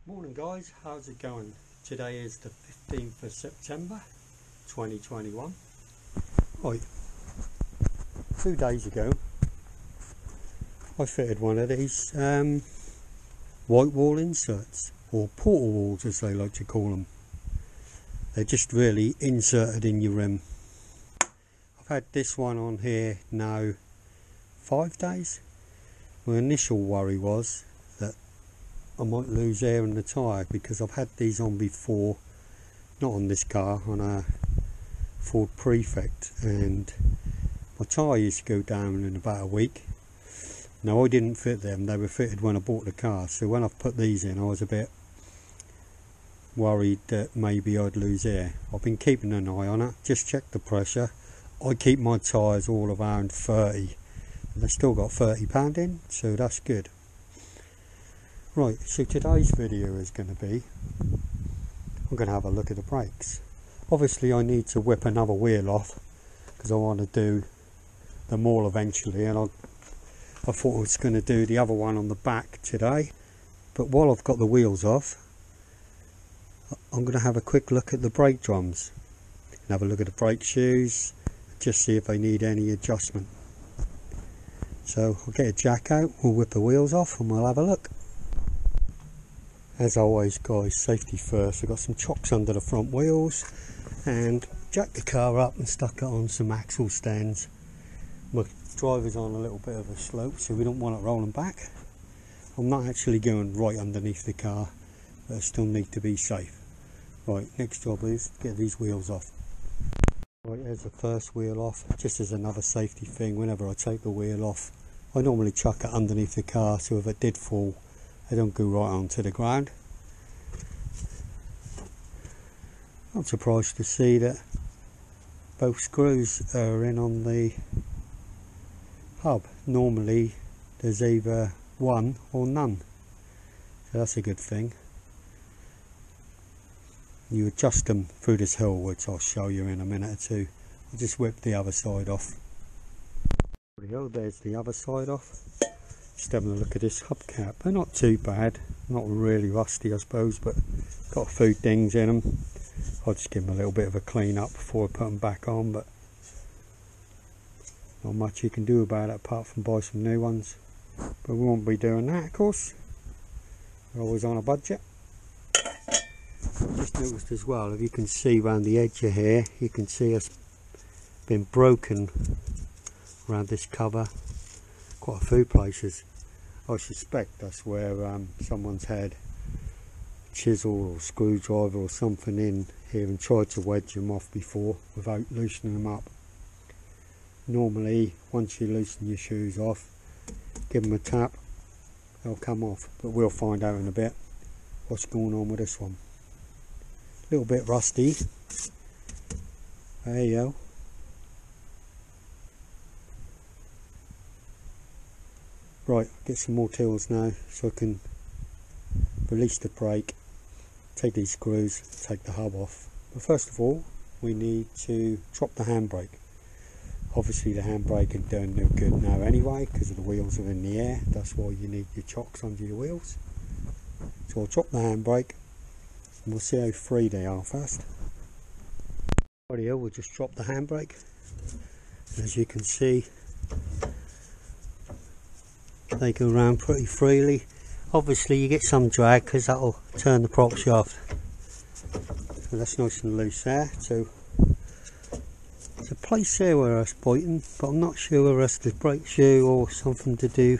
Morning guys, how's it going? Today is the 15th of September 2021. Right, 2 days ago I fitted one of these white wall inserts, or portal walls as they like to call them. They're just really inserted in your rim. I've had this one on here now 5 days. My initial worry was that I might lose air in the tyre, because I've had these on before, not on this car, on a Ford Prefect, and my tyre used to go down in about a week. Now I didn't fit them, they were fitted when I bought the car, so when I've put these in I was a bit worried that maybe I'd lose air. I've been keeping an eye on it, just checked the pressure. I keep my tyres all around 30, and they've still got 30 pound in, so that's good. Right, so today's video is going to be, I'm going to have a look at the brakes. Obviously I need to whip another wheel off because I want to do them all eventually, and I thought I was going to do the other one on the back today. But while I've got the wheels off, I'm going to have a quick look at the brake drums and have a look at the brake shoes, just see if they need any adjustment. So I'll get a jack out, we'll whip the wheels off and we'll have a look. As always guys, safety first. I've got some chocks under the front wheels and jacked the car up and stuck it on some axle stands. My driver's on a little bit of a slope, so we don't want it rolling back. I'm not actually going right underneath the car, but I still need to be safe. Right, next job is get these wheels off. Right, there's the first wheel off. Just as another safety thing, whenever I take the wheel off, I normally chuck it underneath the car, so if it did fall, they don't go right onto the ground. I'm surprised to see that both screws are in on the hub. Normally there's either one or none, so that's a good thing. You adjust them through this hill, which I'll show you in a minute or two. I'll just whip the other side off. There's the other side off. Just having a look at this hubcap. They're not too bad, not really rusty I suppose, but got a few dings in them. I'll just give them a little bit of a clean up before I put them back on, but not much you can do about it apart from buy some new ones. But we won't be doing that, of course. We're always on a budget. Just noticed as well, if you can see around the edge of here, you can see it's been broken around this cover quite a few places. I suspect that's where someone's had a chisel or screwdriver or something in here and tried to wedge them off before without loosening them up. Normally once you loosen your shoes off, give them a tap, they'll come off, but we'll find out in a bit what's going on with this one. A little bit rusty. There you go. Right, get some more tools now so I can release the brake, take these screws, take the hub off. But first of all, we need to drop the handbrake. Obviously the handbrake ain't doing no good now anyway because the wheels are in the air. That's why you need your chocks under your wheels. So I'll drop the handbrake and we'll see how free they are first. Rightio, we'll just drop the handbrake. As you can see, they go around pretty freely. Obviously you get some drag because that'll turn the prop shaft. So that's nice and loose there. So there's a place there where it's biting, but I'm not sure whether it's the brake shoe or something to do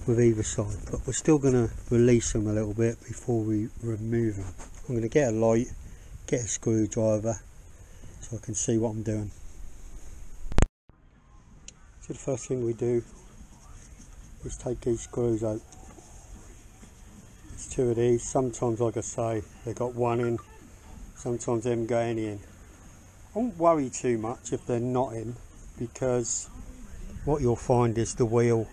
with either side. But we're still going to release them a little bit before we remove them. I'm going to get a light, get a screwdriver so I can see what I'm doing. So the first thing we do is take these screws out. There's 2 of these. Sometimes, like I say, they got one in, sometimes they haven't got any in. I won't worry too much if they're not in, because what you'll find is the wheel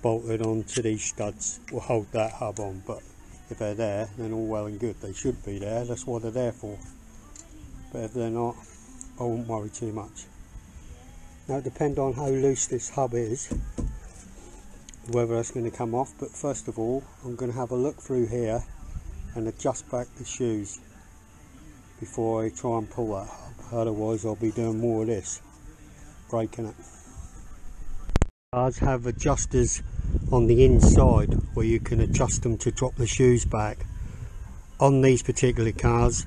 bolted onto these studs will hold that hub on, but if they're there, then all well and good. They should be there, that's what they're there for. But if they're not, I won't worry too much. Now it depends on how loose this hub is. whether that's going to come off, but first of all I'm going to have a look through here and adjust back the shoes before I try and pull that up, otherwise I'll be doing more of this, breaking it. Cars have adjusters on the inside where you can adjust them to drop the shoes back. On these particular cars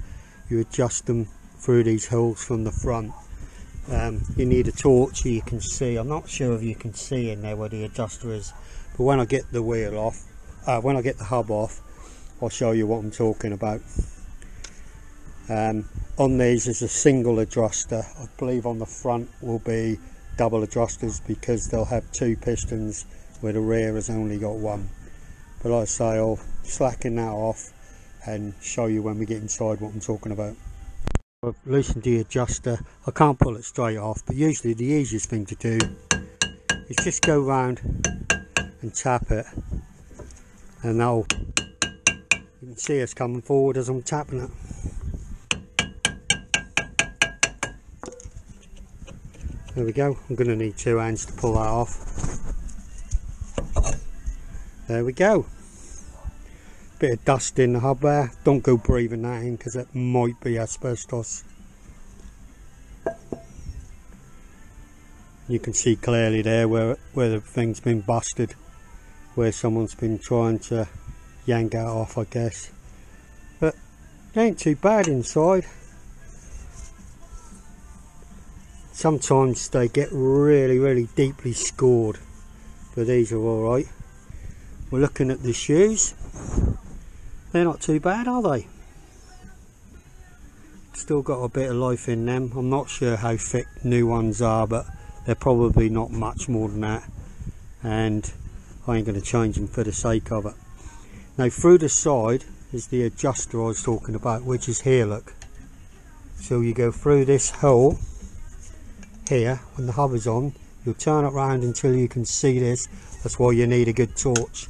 you adjust them through these holes from the front. You need a torch so you can see. I'm not sure if you can see in there where the adjuster is, but when I get the wheel off, when I get the hub off, I'll show you what I'm talking about. On these is a single adjuster. I believe on the front will be double adjusters because they'll have two pistons where the rear has only got one. But like I say, I'll slacken that off and show you when we get inside what I'm talking about. I've loosened the adjuster. I can't pull it straight off, but usually the easiest thing to do is just go round and tap it, and now you can see it's coming forward as I'm tapping it. There we go. I'm going to need two hands to pull that off. There we go. Bit of dust in the hub there. Don't go breathing that in because it might be asbestos. You can see clearly there where the thing's been busted, where someone's been trying to yank that off, I guess. But it ain't too bad inside. Sometimes they get really deeply scored, but these are alright. We're looking at the shoes. They're not too bad, are they? Still got a bit of life in them. I'm not sure how thick new ones are, but they're probably not much more than that, and I ain't going to change them for the sake of it. Now through the side is the adjuster I was talking about, which is here, look. So you go through this hole here when the hub is on, you'll turn it round until you can see this. That's why you need a good torch,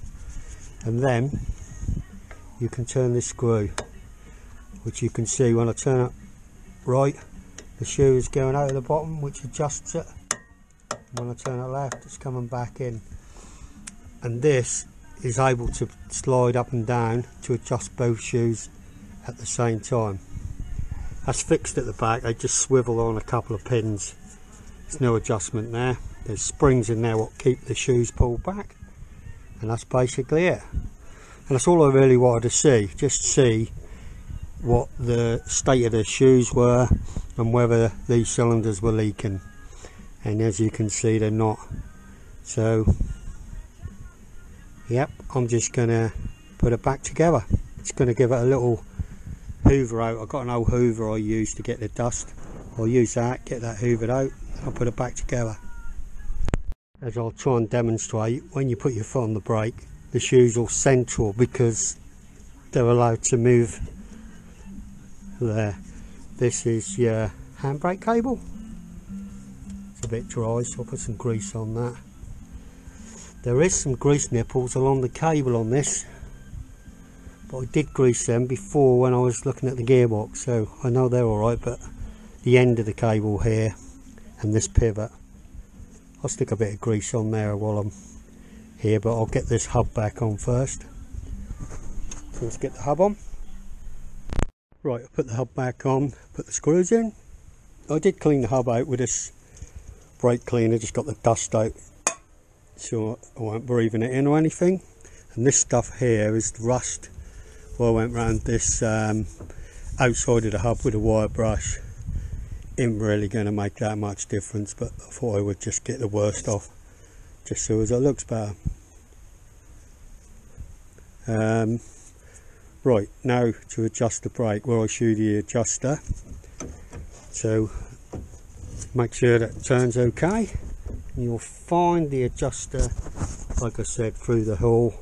and then you can turn this screw, which you can see when I turn it right, the shoe is going out of the bottom, which adjusts it. When I turn it left, it's coming back in, and this is able to slide up and down to adjust both shoes at the same time. That's fixed at the back. They just swivel on a couple of pins. There's no adjustment there. There's springs in there what keep the shoes pulled back, and that's basically it. And that's all I really wanted to see, just see what the state of the shoes were and whether these cylinders were leaking, and as you can see they're not. So yep, I'm just gonna put it back together. It's gonna give it a little hoover out. I've got an old hoover I use to get the dust. I'll use that, get that hoovered out, and I'll put it back together. As I'll try and demonstrate, when you put your foot on the brake, the shoes are central because they're allowed to move there. This is your handbrake cable. It's a bit dry, so I'll put some grease on that. There is some grease nipples along the cable on this, but I did grease them before when I was looking at the gearbox, so I know they're alright. But the end of the cable here and this pivot, I'll stick a bit of grease on there while I'm here, but I'll get this hub back on first. So let's get the hub on. Right, I'll put the hub back on, put the screws in. I did clean the hub out with this brake cleaner, just got the dust out so I won't breathing it in or anything. And this stuff here is the rust. Well, I went round this outside of the hub with a wire brush. Isn't really going to make that much difference, but I thought I would just get the worst off, just so as it looks better. Right, now to adjust the brake, where I shoe the adjuster. So make sure that it turns okay. You'll find the adjuster, like I said, through the hole.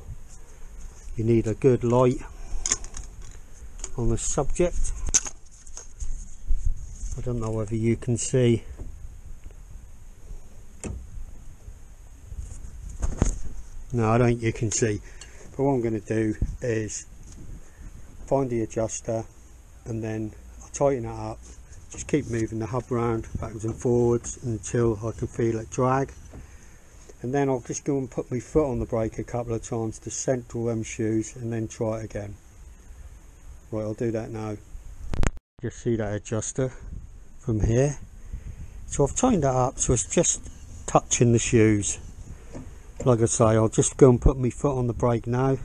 You need a good light on the subject. I don't know whether you can see. No, I don't think you can see. But what I'm going to do is find the adjuster and then I'll tighten it up. Just keep moving the hub around backwards and forwards until I can feel it drag. and then I'll just go and put my foot on the brake a couple of times to central them shoes and then try it again. Right, I'll do that now. Just see that adjuster from here. So I've tightened that up so it's just touching the shoes. Like I say, I'll just go and put my foot on the brake now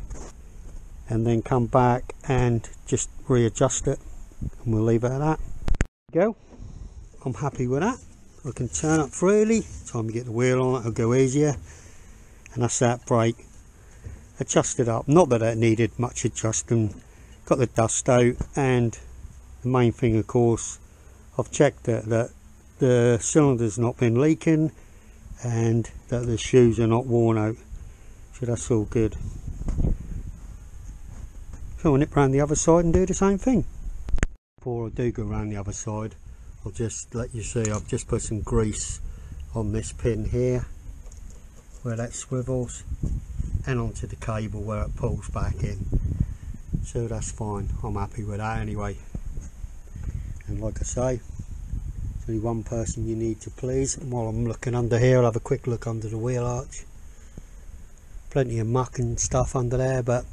and then come back and just readjust it, and we'll leave it at that. There we go. I'm happy with that. I can turn up freely. Time to get the wheel on it, it'll go easier. And that's that brake adjusted up. Not that it needed much adjusting. Got the dust out, and the main thing, of course, I've checked that the cylinder's not been leaking and that the shoes are not worn out. So that's all good. So I'll nip round the other side and do the same thing. Before I do go around the other side, I'll just let you see I've just put some grease on this pin here where that swivels, and onto the cable where it pulls back in. So that's fine, I'm happy with that anyway. And like I say, there's only one person you need to please, and while I'm looking under here I'll have a quick look under the wheel arch. Plenty of muck and stuff under there, but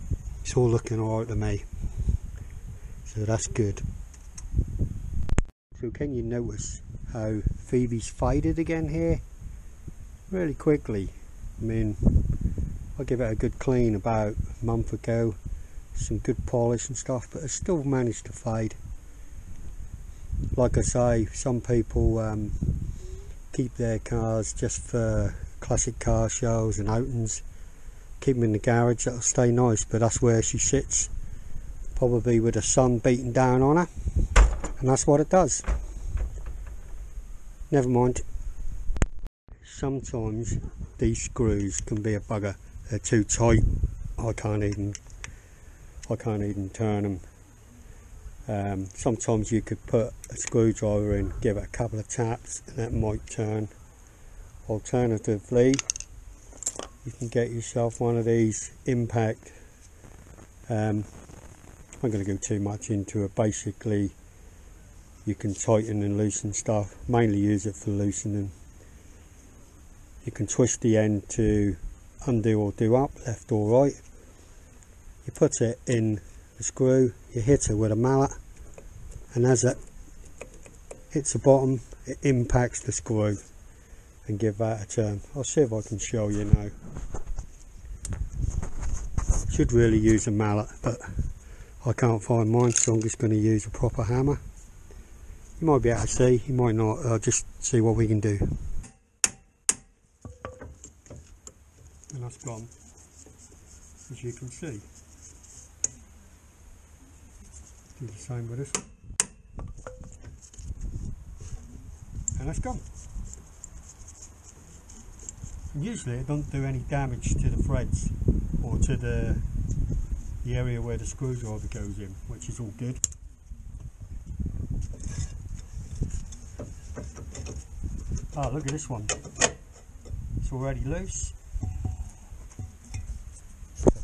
it's all looking alright to me, so that's good. So can you notice how Phoebe's faded again here really quickly? I mean, I gave it a good clean about a month ago, some good polish and stuff, but it's still managed to fade. Like I say, some people keep their cars just for classic car shows and outings, keep them in the garage, that'll stay nice, but that's where she sits, probably with the sun beating down on her, and that's what it does. Never mind. Sometimes these screws can be a bugger. They're too tight. I can't even turn them. Sometimes you could put a screwdriver in, give it a couple of taps, and that might turn. Alternatively, you can get yourself one of these impact. I'm not going to go too much into it. Basically, you can tighten and loosen stuff, mainly use it for loosening. You can twist the end to undo or do up, left or right. You put it in the screw, you hit it with a mallet, and as it hits the bottom it impacts the screw, and give that a turn. I'll see if I can show you now. Should really use a mallet, but I can't find mine, so I'm just going to use a proper hammer. You might be able to see, you might not. I'll just see what we can do. And that's gone, as you can see. Do the same with this one. And that's gone. And usually it doesn't do any damage to the threads or to the area where the screwdriver goes in, which is all good. Oh, look at this one. It's already loose.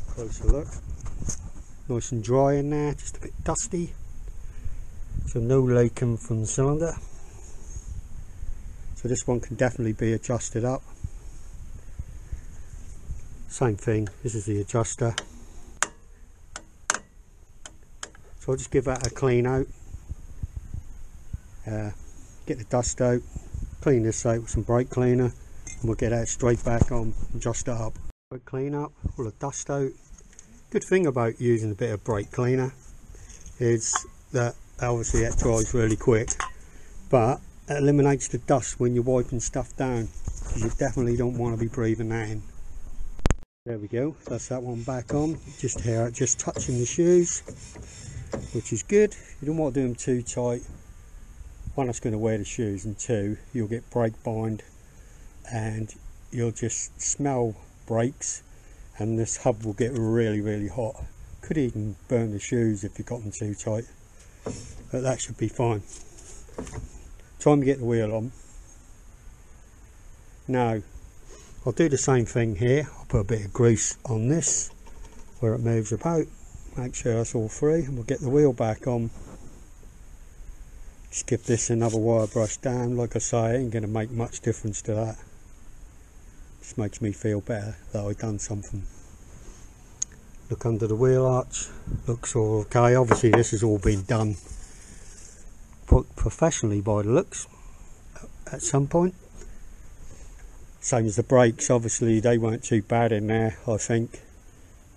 Closer look. Nice and dry in there, just a bit dusty. So no leaking from the cylinder. So this one can definitely be adjusted up. Same thing, this is the adjuster. So I'll just give that a clean out. Get the dust out, clean this out with some brake cleaner, and we'll get that straight back on, adjust it up. Quick clean up, all the dust out. Good thing about using a bit of brake cleaner is that obviously it dries really quick, but it eliminates the dust when you're wiping stuff down, because you definitely don't want to be breathing that in. There we go, that's that one back on. Just here, just touching the shoes, which is good. You don't want to do them too tight. One, it's going to wear the shoes, and two, you'll get brake bind and you'll just smell brakes, and this hub will get really hot. Could even burn the shoes if you got them too tight, but that should be fine. Time to get the wheel on. Now I'll do the same thing here. I'll put a bit of grease on this where it moves about, make sure that's all free, and we'll get the wheel back on. Just give this another wire brush down. Like I say, it ain't going to make much difference to that. Just makes me feel better that I've done something. Look under the wheel arch, looks all okay. Obviously this has all been done professionally by the looks at some point. Same as the brakes, obviously they weren't too bad in there, I think,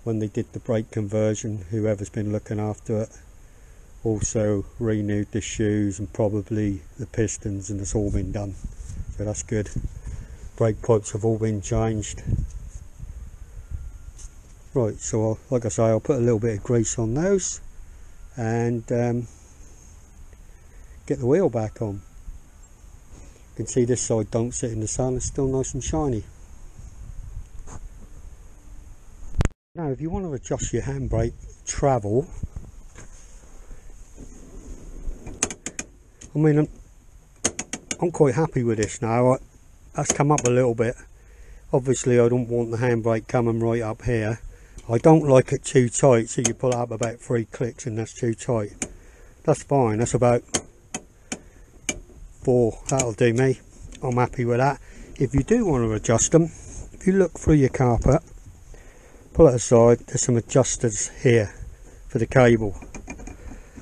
when they did the brake conversion, whoever's been looking after it. Also renewed the shoes and probably the pistons, and it's all been done, so that's good. Brake pipes have all been changed. Right, so like I say, I'll put a little bit of grease on those and get the wheel back on. You can see this side don't sit in the sun, it's still nice and shiny. Now if you want to adjust your handbrake travel, I mean I'm quite happy with this now. That's come up a little bit. Obviously I don't want the handbrake coming right up here. I don't like it too tight, so you pull it up about 3 clicks and that's too tight. That's fine, that's about 4, that'll do me. I'm happy with that. If you do want to adjust them, if you look through your carpet, pull it aside, there's some adjusters here for the cable.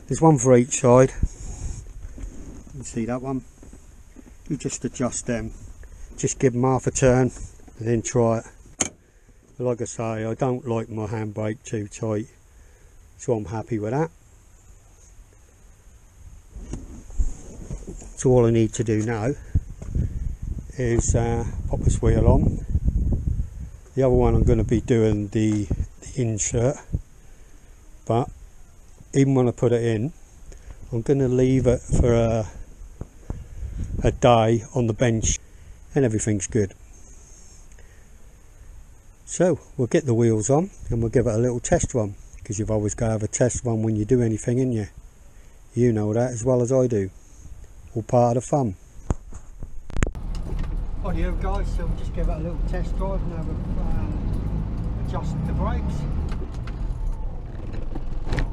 There's one for each side. You can see that one. You just adjust them, just give them half a turn and then try it. But like I say, I don't like my handbrake too tight, so I'm happy with that. So all I need to do now is pop this wheel on. The other one I'm going to be doing the insert, but even when I put it in, I'm going to leave it for a day on the bench and everything's good. So we'll get the wheels on and we'll give it a little test run, because you've always got to have a test run when you do anything, ain't you? You know that as well as I do. All part of the fun. Audio guys, so we'll just give it a little test drive now we've adjusted the brakes.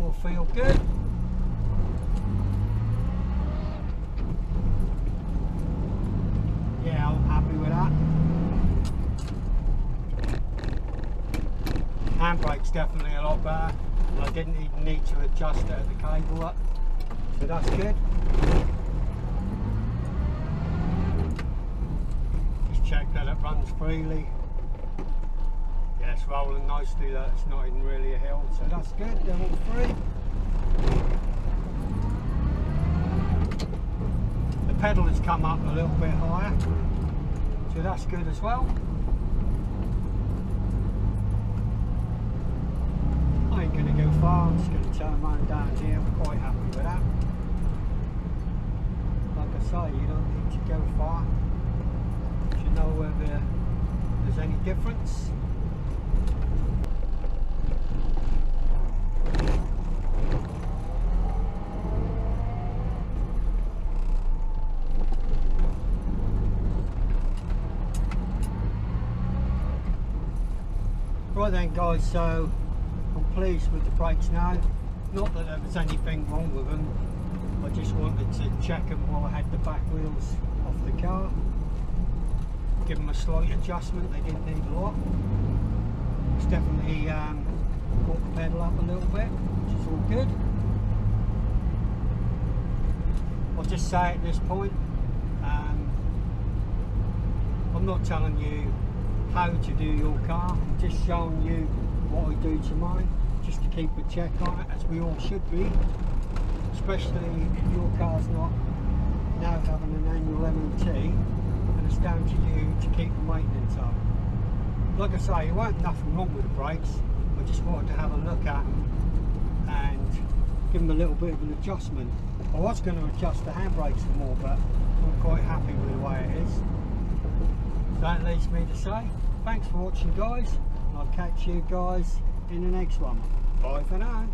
All feel good. Yeah, I'm happy with that. Handbrake's definitely a lot better. I didn't even need to adjust it at the cable up, so that's good. Just check that it runs freely. Yeah, it's rolling nicely, that it's not even really a hill, so that's good, they're all free. The pedal has come up a little bit higher, so that's good as well. I ain't going to go far, I'm just going to turn mine down here. I'm quite happy with that. Like I say, you don't need to go far to know whether there's any difference. Right then guys, so I'm pleased with the brakes now. Not that there was anything wrong with them, I just wanted to check them while I had the back wheels off the car. Give them a slight adjustment, they didn't need a lot. It's definitely brought the pedal up a little bit, which is all good. I'll just say at this point, I'm not telling you how to do your car, I'm just showing you what I do to mine, just to keep a check on it, as we all should be, especially if your car's not now having an annual MOT, and it's down to you to keep the maintenance up. Like I say, there weren't nothing wrong with the brakes, I just wanted to have a look at them and give them a little bit of an adjustment. I was going to adjust the handbrakes some more, but I'm quite happy with the way it is. So that leaves me to say, thanks for watching guys, and I'll catch you guys in the next one. Bye for now.